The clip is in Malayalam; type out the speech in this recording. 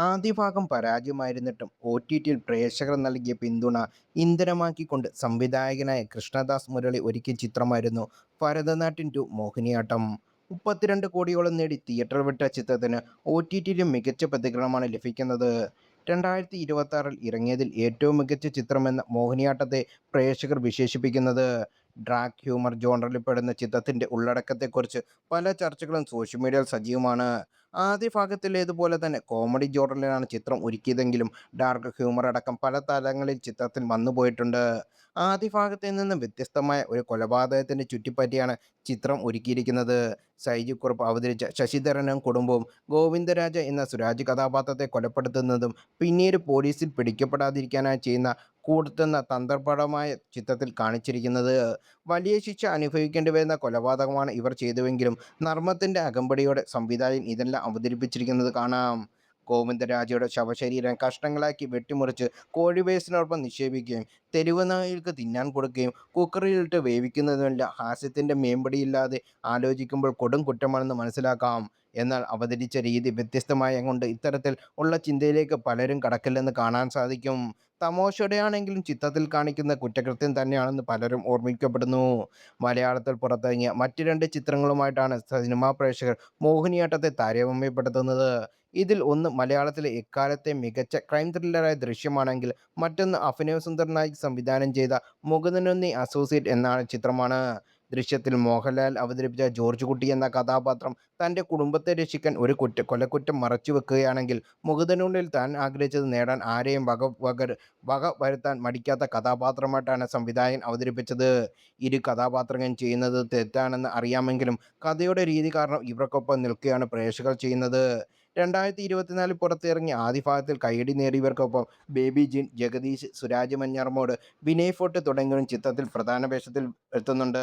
ആദ്യ ഭാഗം പരാജയമായിരുന്നിട്ടും ഒ.ടി.ടിയിൽ പ്രേക്ഷകർ നൽകിയ പിന്തുണ ഇന്ധനമാക്കിക്കൊണ്ട് സംവിധായകനായ കൃഷ്ണദാസ് മുരളി ഒരുക്കിയ ചിത്രമായിരുന്നു ഭരതനാട്യം 2 മോഹിനിയാട്ടം. 32 കോടിയോളം നേടി തിയേറ്റർ വിട്ട ചിത്രത്തിന് ഒ.ടി.ടിയിലും മികച്ച പ്രതികരണമാണ് ലഭിക്കുന്നത്. 2026-ൽ ഇറങ്ങിയതിൽ ഏറ്റവും മികച്ച ചിത്രമെന്ന് മോഹിനിയാട്ടത്തെ പ്രേക്ഷകർ വിശേഷിപ്പിക്കുന്നത്. ഡാർക്ക് ഹ്യൂമർ ജോണറിൽ പെടുന്ന ചിത്രത്തിന്റെ ഉള്ളടക്കത്തെക്കുറിച്ച് പല ചർച്ചകളും സോഷ്യൽ മീഡിയയിൽ സജീവമാണ്. ആദ്യ ഭാഗത്തിലേതുപോലെ തന്നെ കോമഡി ജോണറിലാണ് ചിത്രം ഒരുക്കിയതെങ്കിലും ഡാർക്ക് ഹ്യൂമർ അടക്കം പല തലങ്ങളിൽ ചിത്രത്തിൽ വന്നുപോയിട്ടുണ്ട്. ആദ്യ ഭാഗത്തിൽ നിന്ന് വ്യത്യസ്തമായ ഒരു കൊലപാതകത്തിന് ചുറ്റിപ്പറ്റിയാണ് ചിത്രം ഒരുക്കിയിരിക്കുന്നത്. സൈജു കുറുപ്പ് അവതരിച്ച ശശിധരനും കുടുംബവും ഗോവിന്ദരാജ എന്ന സുരാജ് കഥാപാത്രത്തെ കൊലപ്പെടുത്തുന്നതും പിന്നീട് പോലീസിൽ പിടിക്കപ്പെടാതിരിക്കാനായി ചെയ്യുന്ന കൂടുത്തുന്ന തന്ത്രപരമായ ചിത്രത്തിൽ കാണിച്ചിരിക്കുന്നത്. വലിയ ശിക്ഷ അനുഭവിക്കേണ്ടി വരുന്ന കൊലപാതകമാണ് ഇവർ ചെയ്തുവെങ്കിലും നർമ്മത്തിന്റെ അകമ്പടിയോടെ സംവിധായകൻ ഇതെല്ലാം അവതരിപ്പിച്ചിരിക്കുന്നത് കാണാം. ഗോവിന്ദരാജയുടെ ശവശരീരം കഷ്ണങ്ങളാക്കി വെട്ടിമുറിച്ച് കോഴിവേസ്റ്റിനൊപ്പം നിക്ഷേപിക്കുകയും തെരുവ് നായകൾക്ക് തിന്നാൻ കൊടുക്കുകയും കുക്കറിലിട്ട് വേവിക്കുന്നതുമെല്ലാം ഹാസ്യത്തിന്റെ മേമ്പടിയില്ലാതെ ആലോചിക്കുമ്പോൾ കൊടും കുറ്റമാണെന്ന് മനസ്സിലാക്കാം. എന്നാൽ അവതരിച്ച രീതി വ്യത്യസ്തമായതുകൊണ്ട് ഇത്തരത്തിൽ ഉള്ള ചിന്തയിലേക്ക് പലരും കടക്കില്ലെന്ന് കാണാൻ സാധിക്കും. തമാശയോടെയാണെങ്കിലും ചിത്രത്തിൽ കാണിക്കുന്ന കുറ്റകൃത്യം തന്നെയാണെന്ന് പലരും ഓർമ്മിക്കപ്പെടുന്നു. മലയാളത്തിൽ പുറത്തിറങ്ങിയ മറ്റ് രണ്ട് ചിത്രങ്ങളുമായിട്ടാണ് സിനിമാ പ്രേക്ഷകർ മോഹിനിയാട്ടത്തെ താരതമ്യപ്പെടുത്തുന്നത്. ഇതിൽ ഒന്ന് മലയാളത്തിലെ എക്കാലത്തെയും മികച്ച ക്രൈം ത്രില്ലറായ ദൃശ്യമാണെങ്കിൽ മറ്റൊന്ന് അഭിനവസുന്ദർ നായിക് സംവിധാനം ചെയ്ത മുകുന്ദനുണ്ണി അസോസിയേറ്റ് എന്ന ചിത്രമാണ്. ദൃശ്യത്തിൽ മോഹൻലാൽ അവതരിപ്പിച്ച ജോർജ് കുട്ടി എന്ന കഥാപാത്രം തൻ്റെ കുടുംബത്തെ രക്ഷിക്കാൻ ഒരു കൊലക്കുറ്റം മറച്ചുവെക്കുകയാണെങ്കിൽ, മുകുന്ദനുണ്ണിയിൽ താൻ ആഗ്രഹിച്ചത് നേടാൻ ആരെയും വകവരുത്താൻ മടിക്കാത്ത കഥാപാത്രമായിട്ടാണ് സംവിധായകൻ അവതരിപ്പിച്ചത്. ഇരു കഥാപാത്രങ്ങളും ചെയ്യുന്നത് തെറ്റാണെന്ന് അറിയാമെങ്കിലും കഥയുടെ രീതി കാരണം ഇവർക്കൊപ്പം നിൽക്കുകയാണ് പ്രേക്ഷകർ ചെയ്യുന്നത്. 2024-ൽ പുറത്തിറങ്ങിയ ആദ്യ ഭാഗത്തിൽ കയ്യടി നേടിയവർക്കൊപ്പം Baby Jean, Jagadish, Suraj Manjarammoodu, Vinay Forrt തുടങ്ങിയവരും ചിത്രത്തിൽ പ്രധാന വേഷത്തിൽ എത്തുന്നുണ്ട്.